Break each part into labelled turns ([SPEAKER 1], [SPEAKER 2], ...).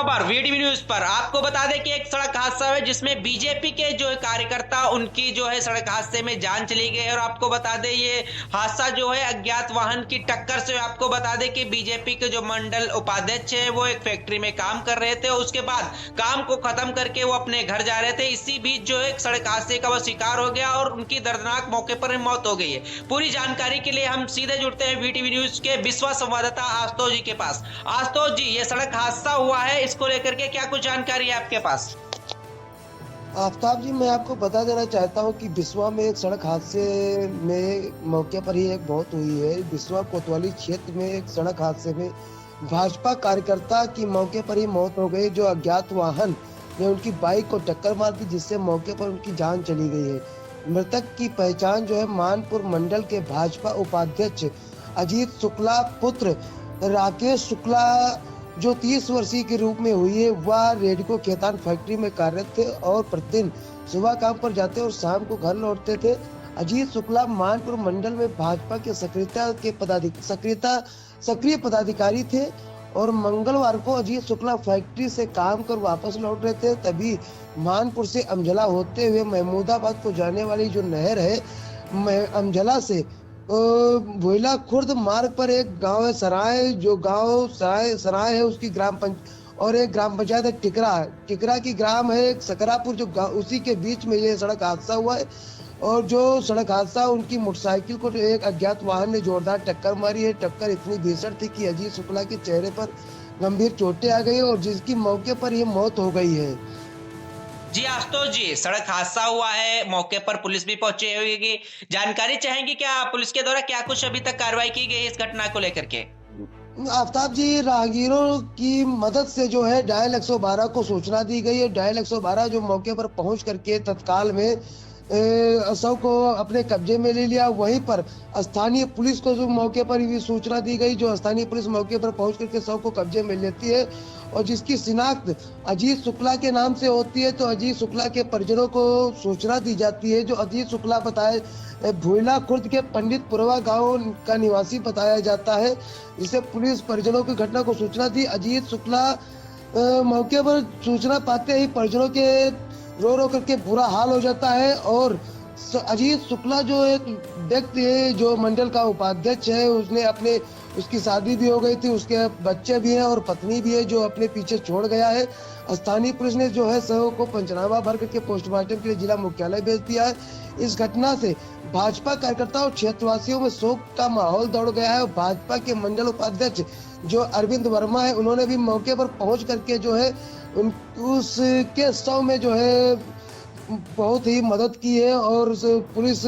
[SPEAKER 1] खबर VTV news पर। आपको बता दें कि एक सड़क हादसा है जिसमें बीजेपी के जो कार्यकर्ता उनकी जो है सड़क हादसे में जान चली गई है। और आपको बता दें ये हादसा जो है अज्ञात वाहन की टक्कर से। आपको बता दें कि बीजेपी के जो मंडल उपाध्यक्ष है वो एक फैक्ट्री में काम कर रहे थे। उसके बाद काम को खत्म करके वो अपने घर जा रहे थे। इसी बीच जो है सड़क हादसे का वो शिकार हो गया और उनकी दर्दनाक मौके पर मौत हो गई है। पूरी जानकारी के लिए हम सीधे जुड़ते हैं वीटीवी न्यूज के विश्व संवाददाता आशुतोष जी के पास। आशुतोष जी, ये सड़क हादसा हुआ है, इसको लेकर के क्या कुछ जानकारी है आपके पास?
[SPEAKER 2] आफ्ताब जी, मैं आपको बता देना चाहता हूं कि बिस्वा में एक सड़क हादसे में मौके पर ही एक मौत हुई है। बिस्वा कोतवाली क्षेत्र में एक सड़क हादसे में भाजपा कार्यकर्ता की मौके पर ही मौत हो गई, जो अज्ञात वाहन ने उनकी बाइक को टक्कर मार दी, जिससे मौके पर उनकी जान चली गई है। मृतक की पहचान जो है मानपुर मंडल के भाजपा उपाध्यक्ष अजीत शुक्ला पुत्र राकेश शुक्ला, जो 30 वर्षीय के रूप में हुई है। वह रेडको खेतान फैक्ट्री में कार्यरत थे और प्रतिदिन सुबह काम पर जाते और शाम को घर लौटते थे। अजीत शुक्ला मानपुर मंडल में भाजपा के सक्रिय पदाधिकारी थे और मंगलवार को अजीत शुक्ला फैक्ट्री से काम कर वापस लौट रहे थे। तभी मानपुर से अमझला होते हुए महमूदाबाद को जाने वाली जो नहर है, अमझला से भोइला खुर्द मार्ग पर एक गांव है सराय, जो गांव सराय है उसकी और एक ग्राम पंचायत है टिकरा की ग्राम है एक सकरापुर, जो उसी के बीच में ये सड़क हादसा हुआ है। और जो सड़क हादसा, उनकी मोटरसाइकिल को एक अज्ञात वाहन ने जोरदार टक्कर मारी है। टक्कर इतनी भीषण थी कि अजीत शुक्ला के चेहरे पर गंभीर चोटें आ गई और जिसकी मौके पर ये मौत हो गई है।
[SPEAKER 1] जी आशुतोष जी, सड़क हादसा हुआ है, मौके पर पुलिस भी पहुंची होगी। जानकारी चाहेंगे क्या पुलिस के द्वारा क्या कुछ अभी तक कार्रवाई की गई इस घटना को लेकर के?
[SPEAKER 2] आफ्ताब जी, राहगीरों की मदद से जो है डायल 112 को सूचना दी गई है। डायल 112 जो मौके पर पहुंच करके तत्काल में शव को अपने कब्जे में ले लिया। वहीं पर स्थानीय पुलिस को जो मौके पर भी सूचना दी गई, जो स्थानीय पुलिस मौके पर पहुंच करके शव को कब्जे में लेती है और जिसकी शिनाख्त अजीत शुक्ला के नाम से होती है। तो अजीत शुक्ला के परिजनों को सूचना दी जाती है। जो अजीत शुक्ला बताए भोइला खुर्द के पंडितपुरवा गांव का निवासी बताया जाता है। इसे पुलिस परिजनों की घटना को सूचना दी। अजीत शुक्ला मौके पर सूचना पाते ही परिजनों के रो रो करके बुरा हाल हो जाता है। और अजीत शुक्ला जो एक व्यक्ति है, जो मंडल का उपाध्यक्ष है, उसकी शादी भी हो गई थी, उसके बच्चे भी हैं और पत्नी भी है, जो अपने पीछे छोड़ गया है। स्थानीय पुलिस ने जो है शव को पंचनामा भर करके पोस्टमार्टम के लिए जिला मुख्यालय भेज दिया है। इस घटना से भाजपा कार्यकर्ताओं और क्षेत्रवासियों में शोक का माहौल दौड़ गया है। भाजपा के मंडल उपाध्यक्ष जो अरविंद वर्मा है, उन्होंने भी मौके पर पहुंच करके जो है उसके शव में जो है बहुत ही मदद की है और पुलिस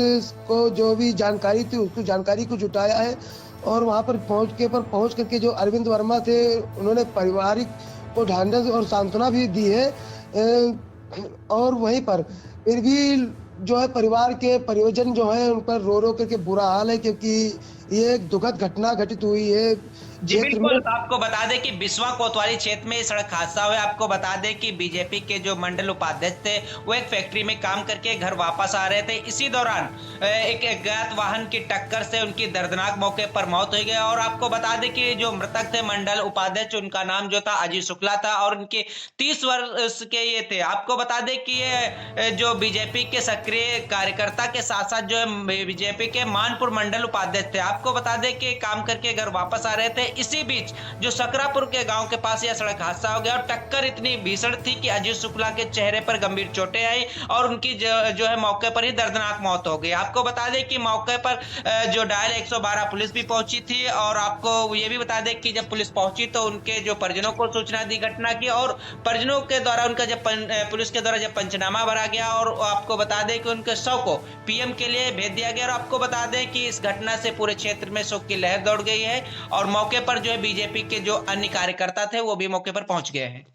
[SPEAKER 2] को जो भी जानकारी थी उसको जानकारी को जुटाया है। और वहां पर पहुंच करके जो अरविंद वर्मा थे, उन्होंने पारिवारिक को ढांढस और सांत्वना भी दी है। और वहीं पर फिर भी जो है परिवार के परिजन जो है उन पर रो रो करके बुरा हाल है, क्योंकि ये एक दुखद घटना घटित हुई है।
[SPEAKER 1] जी बिल्कुल, आपको बता दें कि बिस्वा कोतवाली क्षेत्र में सड़क हादसा हुआ। आपको बता दें कि बीजेपी के जो मंडल उपाध्यक्ष थे वो एक फैक्ट्री में काम करके घर वापस आ रहे थे। इसी दौरान एक अज्ञात वाहन की टक्कर से उनकी दर्दनाक मौके पर मौत हो गई। और आपको बता दें कि जो मृतक थे मंडल उपाध्यक्ष, उनका नाम जो था अजीत शुक्ला था और उनके 30 वर्ष के ये थे। आपको बता दें कि ये जो बीजेपी के सक्रिय कार्यकर्ता के साथ साथ जो है बीजेपी के मानपुर मंडल उपाध्यक्ष थे। आपको बता दें कि काम करके घर वापस आ रहे थे। इसी बीच जो सकरापुर के गांव के पास यह सड़क हादसा हो गया और टक्कर इतनी भीषण थी कि अजीत शुक्ला के चेहरे पर गंभीर चोटें आई और उनकी जो है मौके पर ही दर्दनाक मौत हो गई। आपको बता दें कि मौके पर जो डायल 112 पुलिस भी पहुंची थी। और आपको ये भी बता दें कि जब पुलिस पहुंची तो उनके जो परिजनों को सूचना दी घटना की और परिजनों के द्वारा उनका जब पुलिस के द्वारा जब पंचनामा भरा गया और आपको बता दें कि उनके शव को पीएम के लिए भेज दिया गया। और आपको बता दें कि इस घटना से पूरे क्षेत्र में शोक की लहर दौड़ गई है और मौके पर जो है बीजेपी के जो अन्य कार्यकर्ता थे वो भी मौके पर पहुंच गए हैं।